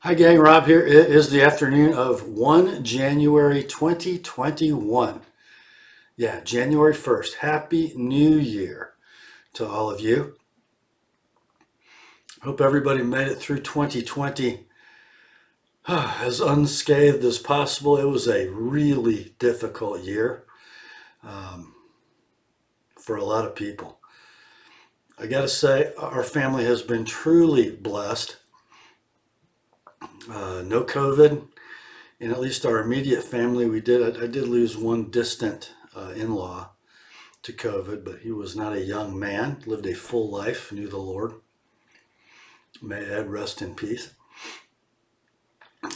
Hi gang, Rob here. It is the afternoon of 1 January 2021. Yeah, January 1st. Happy New Year to all of you. Hope everybody made it through 2020 as unscathed as possible. It was a really difficult year um, for a lot of people. I gotta say, our family has been truly blessed. No COVID. In at least our immediate family, I did lose one distant in-law to COVID, but he was not a young man, lived a full life, knew the Lord. May Ed rest in peace.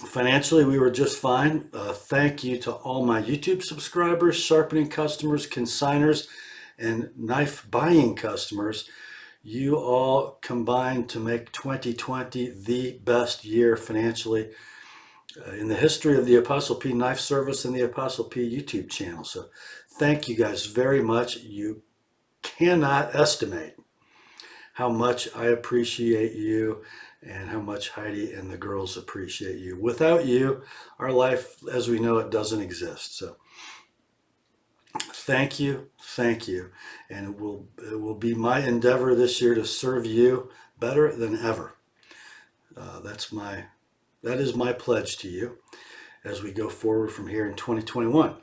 Financially, we were just fine. Thank you to all my YouTube subscribers, sharpening customers, consigners, and knife buying customers. You all combined to make 2020 the best year financially in the history of the Apostle P Knife Service and the Apostle P YouTube channel. So thank you guys very much. You cannot estimate how much I appreciate you and how much Heidi and the girls appreciate you. Without you, our life as we know it doesn't exist. So thank you, and it will be my endeavor this year to serve you better than ever. That is my pledge to you as we go forward from here in 2021.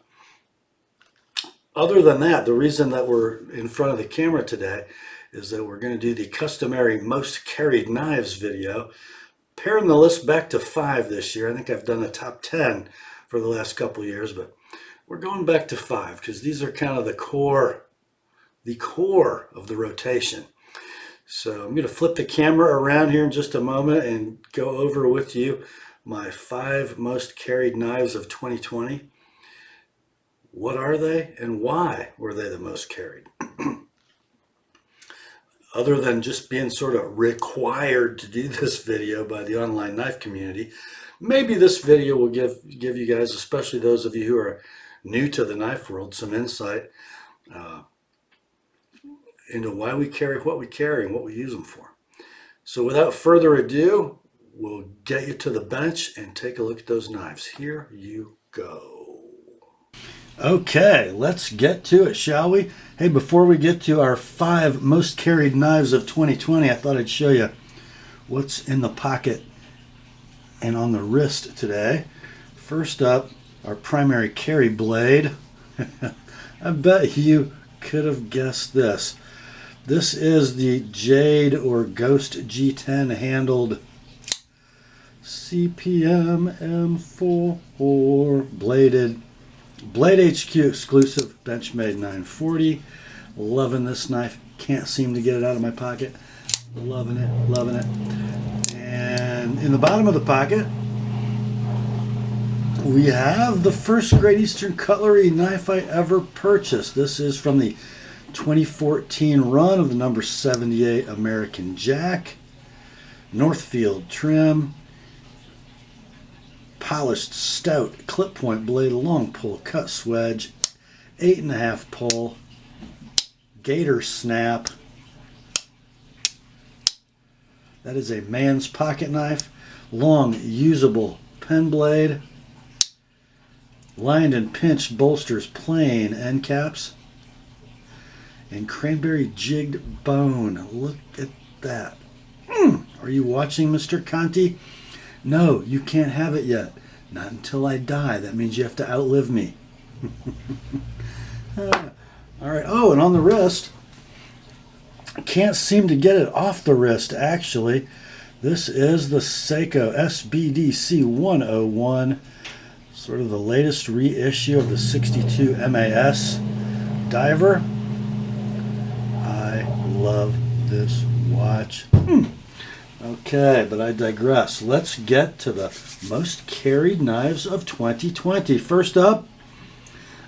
Other than that, the reason that we're in front of the camera today is that we're going to do the customary most carried knives video, paring the list back to 5 this year. I think I've done a top 10 for the last couple of years, but we're going back to 5 because these are kind of the core of the rotation. So I'm going to flip the camera around here in just a moment and go over with you my 5 most carried knives of 2020. What are they and why were they the most carried? Other than just being sort of required to do this video by the online knife community, maybe this video will give you guys, especially those of you who are new to the knife world, some insight into why we carry what we carry and what we use them for. So without further ado, we'll get you to the bench and take a look at those knives. Here you go. Okay, let's get to it, shall we? Hey, before we get to our 5 most carried knives of 2020, I thought I'd show you what's in the pocket and on the wrist today. First up, our primary carry blade. I bet you could have guessed this. This is the Jade or Ghost G10 handled CPM M4 bladed Blade HQ exclusive Benchmade 940. Loving this knife. Can't seem to get it out of my pocket. Loving it. And in the bottom of the pocket, we have the first Great Eastern Cutlery knife I ever purchased. This is from the 2014 run of the number 78 American Jack. Northfield trim. Polished stout clip point blade, long pull cut swedge, 8.5 pull, gator snap. That is a man's pocket knife, long usable pen blade, lined and pinched bolsters, plain end caps, and cranberry jigged bone. Look at that. Are you watching, Mr. Conti? No, you can't have it yet. Not until I die. That means you have to outlive me. All right. Oh, and on the wrist, I can't seem to get it off the wrist, actually. This is the Seiko SBDC 101, sort of the latest reissue of the 62 MAS diver. I love this watch. Okay, but I digress. Let's get to the most carried knives of 2020. First up,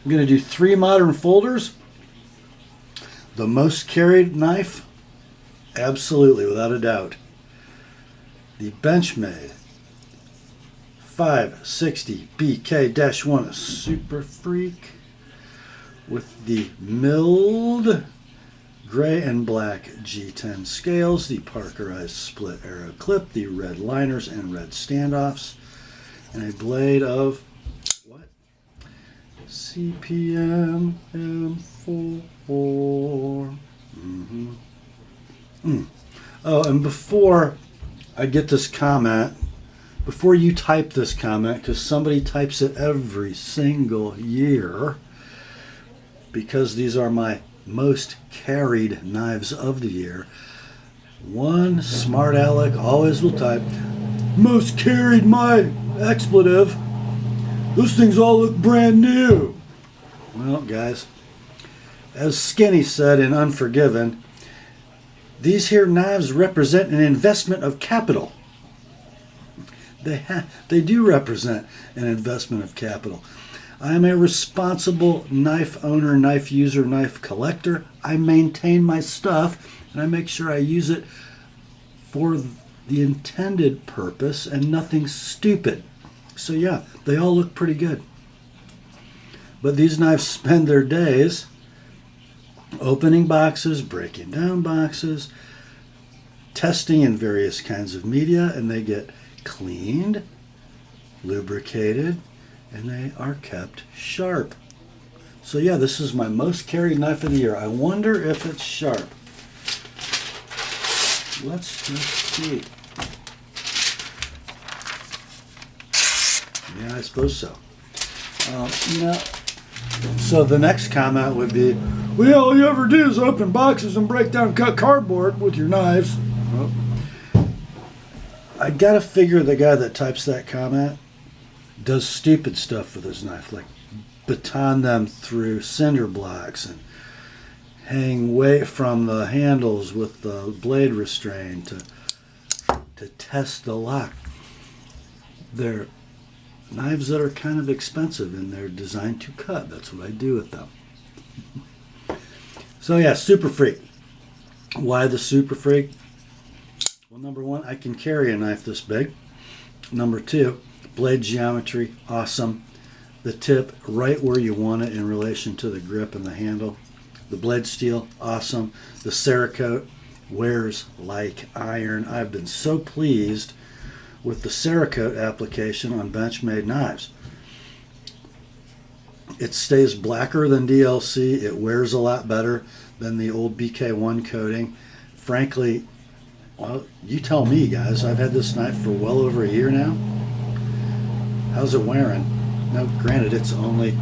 I'm going to do 3 modern folders. The most carried knife, absolutely, without a doubt, the Benchmade 560 BK-1 Super Freak with the milled gray and black G10 scales, the Parkerized split arrow clip, the red liners and red standoffs, and a blade of what? CPM M4. Oh, and before I get this comment, before you type this comment, because somebody types it every single year, because these are my most carried knives of the year, one smart aleck always will type, most carried my expletive. Those things all look brand new. Well, guys, as Skinny said in Unforgiven, these here knives represent an investment of capital. They do represent an investment of capital. I am a responsible knife owner, knife user, knife collector. I maintain my stuff and I make sure I use it for the intended purpose and nothing stupid. So yeah, they all look pretty good. But these knives spend their days opening boxes, breaking down boxes, testing in various kinds of media, and they get cleaned, lubricated, and they are kept sharp. So yeah, this is my most carried knife of the year. I wonder if it's sharp. Let's just see. Yeah, I suppose so. So the next comment would be, well, all you ever do is open boxes and break down cut cardboard with your knives. Well, I gotta figure the guy that types that comment does stupid stuff with his knife, like baton them through cinder blocks and hang weight from the handles with the blade restrained to test the lock. They're knives that are kind of expensive and they're designed to cut. That's what I do with them. So yeah, Super Freak. Why the Super Freak? Well, number one, I can carry a knife this big. Number two, blade geometry, awesome. The tip right where you want it in relation to the grip and the handle. The blade steel, awesome. The Cerakote wears like iron. I've been so pleased with the Cerakote application on Benchmade knives. It stays blacker than DLC. It wears a lot better than the old BK1 coating. Frankly, well, you tell me, guys. I've had this knife for well over a year now. How's it wearing? Now, granted, it's only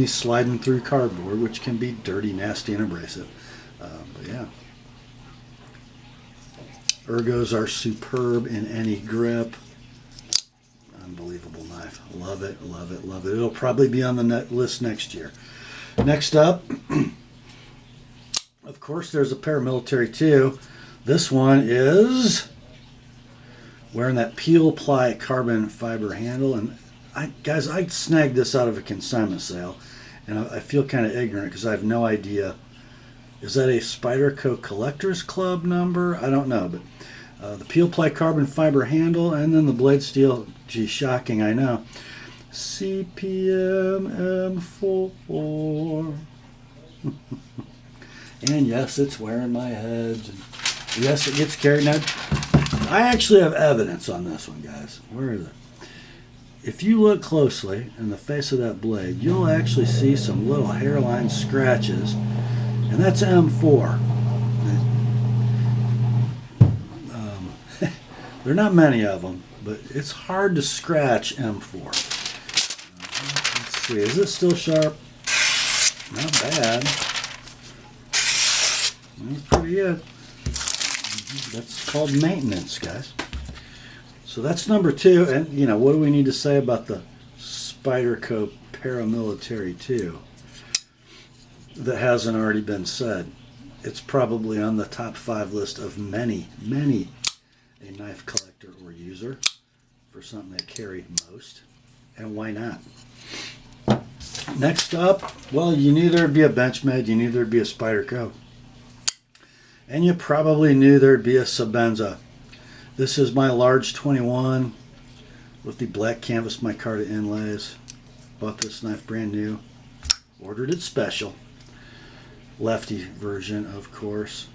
sliding through cardboard, which can be dirty, nasty, and abrasive. But yeah. Ergos are superb in any grip. Unbelievable knife. Love it, love it, love it. It'll probably be on the list next year. Next up, of course, there's a paramilitary too. This one is wearing that peel ply carbon fiber handle. And I snagged this out of a consignment sale. And I feel kind of ignorant because I have no idea. Is that a Spyderco Collectors Club number? I don't know, but the peel ply carbon fiber handle and then the blade steel. Gee, shocking, I know. CPM M4. And yes, it's wearing my head. Yes, it gets carried. Now, I actually have evidence on this one, guys. Where is it? If you look closely in the face of that blade, you'll actually see some little hairline scratches. And that's M4. There are not many of them, but it's hard to scratch M4. Let's see, is it still sharp? Not bad. That's pretty good. That's called maintenance, guys. So that's number two. And, what do we need to say about the Spyderco Paramilitary 2 that hasn't already been said? It's probably on the top 5 list of many a knife collector or user for something they carry most. And why not? Next up, well, you knew there'd be a Benchmade, you knew there'd be a Spyderco. And you probably knew there'd be a Sebenza. This is my large 21 with the black canvas micarta inlays. Bought this knife brand new. Ordered it special. lefty version, of course.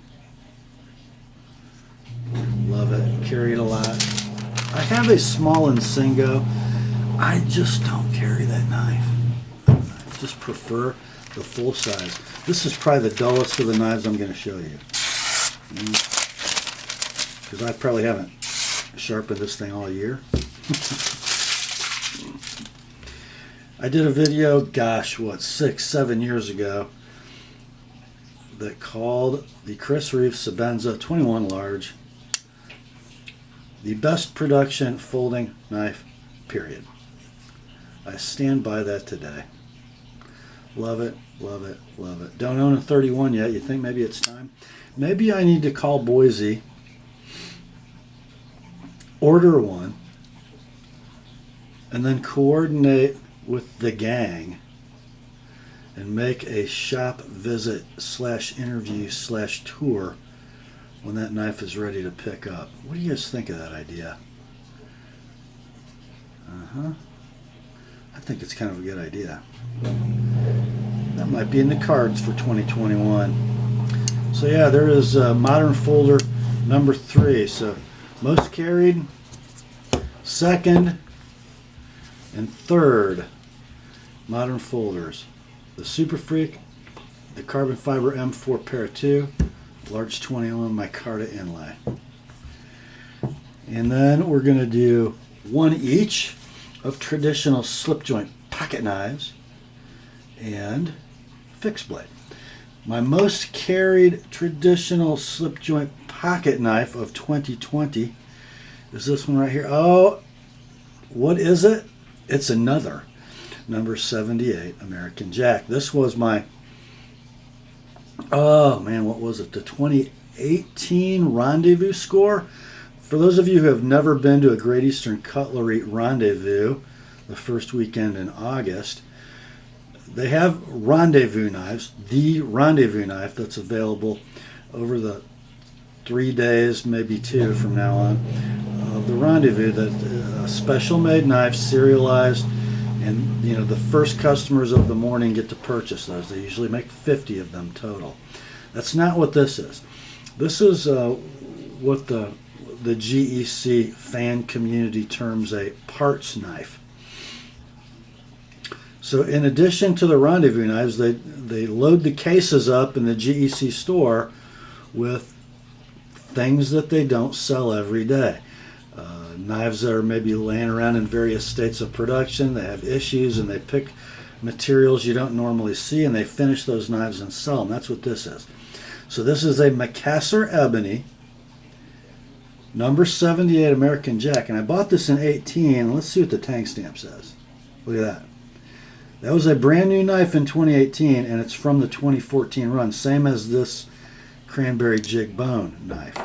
Love it. Carry it a lot. I have a small Insingo. I just don't carry that knife. I just prefer the full size. This is probably the dullest of the knives I'm going to show you. Because I probably haven't sharpened this thing all year. I did a video, gosh, what, 6-7 years ago, that called the Chris Reeve Sebenza 21 large the best production folding knife, period. I stand by that today. Love it, love it, love it. Don't own a 31 yet. You think maybe it's time? Maybe I need to call Boise, order one, and then coordinate with the gang and make a shop visit / interview / tour when that knife is ready to pick up. What do you guys think of that idea? I think it's kind of a good idea. That might be in the cards for 2021. So yeah, there is modern folder number 3. So most carried, second, and third modern folders. The Super Freak, the carbon fiber M4 Para 2, large 21 micarta inlay. And then we're going to do one each of traditional slip joint pocket knives and fixed blade. My most carried traditional slip joint pocket knife of 2020 is this one right here. Oh, what is it? It's another number 78 American Jack. This was my, oh man, what was it? The 2018 Rendezvous score. For those of you who have never been to a Great Eastern Cutlery Rendezvous, the first weekend in August, they have Rendezvous knives, the Rendezvous knife that's available over the 3 days, maybe 2 from now on, of the Rendezvous, that special made knife, serialized, and you know the first customers of the morning get to purchase those. They usually make 50 of them total. That's not what this is. This is what the GEC fan community terms a parts knife. So in addition to the Rendezvous knives, they load the cases up in the GEC store with things that they don't sell every day. Knives that are maybe laying around in various states of production. They have issues, and they pick materials you don't normally see, and they finish those knives and sell them. That's what this is. So this is a Macassar Ebony number 78 American Jack, and I bought this in 18. Let's see what the tank stamp says. Look at that. That was a brand new knife in 2018, and it's from the 2014 run, same as this cranberry jig bone knife.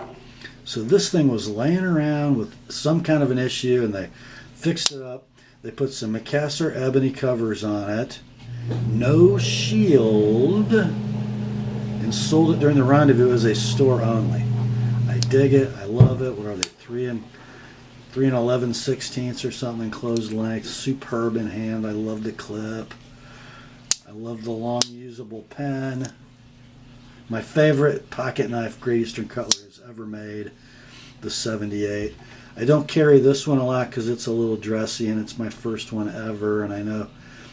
So this thing was laying around with some kind of an issue, and they fixed it up. They put some Macassar Ebony covers on it, no shield, and sold it during the Rendezvous as a store only. I dig it. I love it. What are they? 3 and 11/16 or something, closed length. Superb in hand. I love the clip. I love the long usable pen. My favorite pocket knife Great Eastern Cutlery has ever made, the 78. I don't carry this one a lot because it's a little dressy, and it's my first one ever, and I know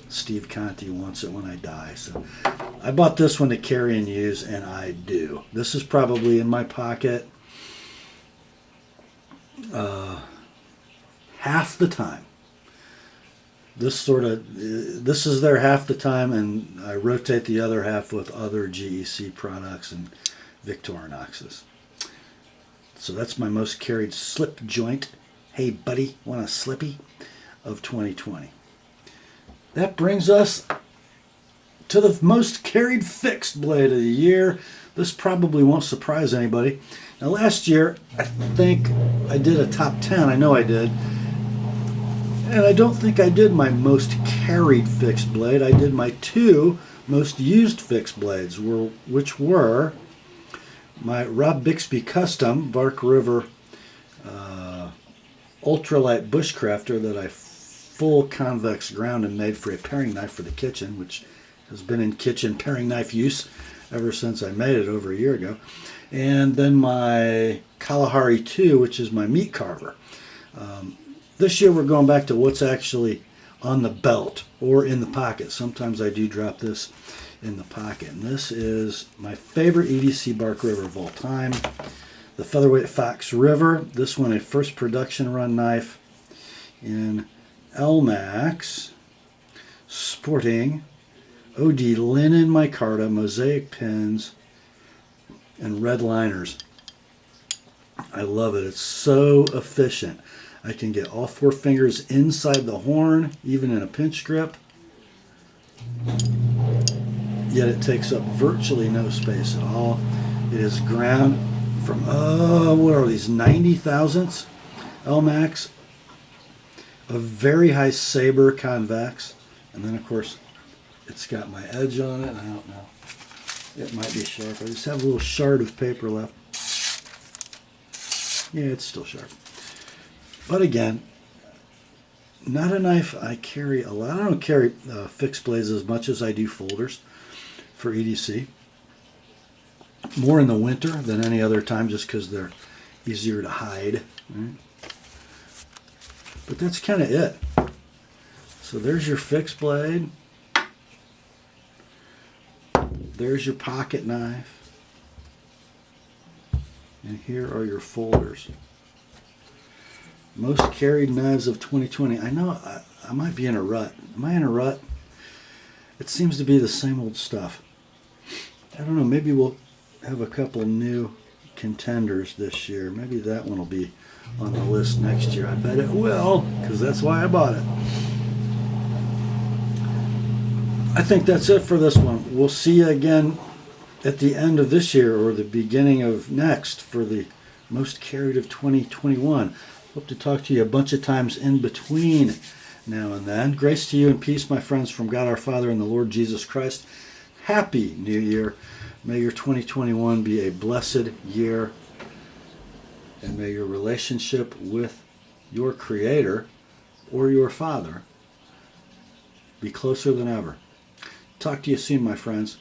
Steve Conti wants it when I die. So I bought this one to carry and use, and I do. This is probably in my pocket half the time. This is there half the time, and I rotate the other half with other GEC products and Victorinoxes. So that's my most carried slip joint. Hey buddy, want a slippy? Of 2020. That brings us to the most carried fixed blade of the year. This probably won't surprise anybody. Now last year, I think I did a top 10. I know I did. And I don't think I did my most carried fixed blade. I did my 2 most used fixed blades, which were my Rob Bixby Custom Bark River ultralight bushcrafter that I full convex ground and made for a paring knife for the kitchen, which has been in kitchen paring knife use ever since I made it over a year ago. And then my Kalahari 2, which is my meat carver. This year we're going back to what's actually on the belt or in the pocket. Sometimes I do drop this in the pocket. And this is my favorite EDC bark river of all time, the Featherweight Fox River. This one a first production run knife in Elmax, sporting OD linen micarta, mosaic pins, and red liners. I love it. It's so efficient. I can get all 4 fingers inside the horn, even in a pinch grip. Yet it takes up virtually no space at all. It is ground from, what are these, 90 thousandths Elmax. A very high saber convex. And then, of course, it's got my edge on it. I don't know. It might be sharp. I just have a little shard of paper left. Yeah, it's still sharp. But again, not a knife I carry a lot. I don't carry fixed blades as much as I do folders for EDC. More in the winter than any other time just because they're easier to hide. Right? But that's kind of it. So there's your fixed blade. There's your pocket knife. And here are your folders. Most carried knives of 2020. I know I might be in a rut. Am I in a rut? It seems to be the same old stuff. I don't know. Maybe we'll have a couple new contenders this year. Maybe that one will be on the list next year. I bet it will, because that's why I bought it. I think that's it for this one. We'll see you again at the end of this year or the beginning of next for the most carried of 2021. Hope to talk to you a bunch of times in between now and then. Grace to you and peace, my friends, from God our Father and the Lord Jesus Christ. Happy New Year. May your 2021 be a blessed year. And may your relationship with your Creator or your Father be closer than ever. Talk to you soon, my friends.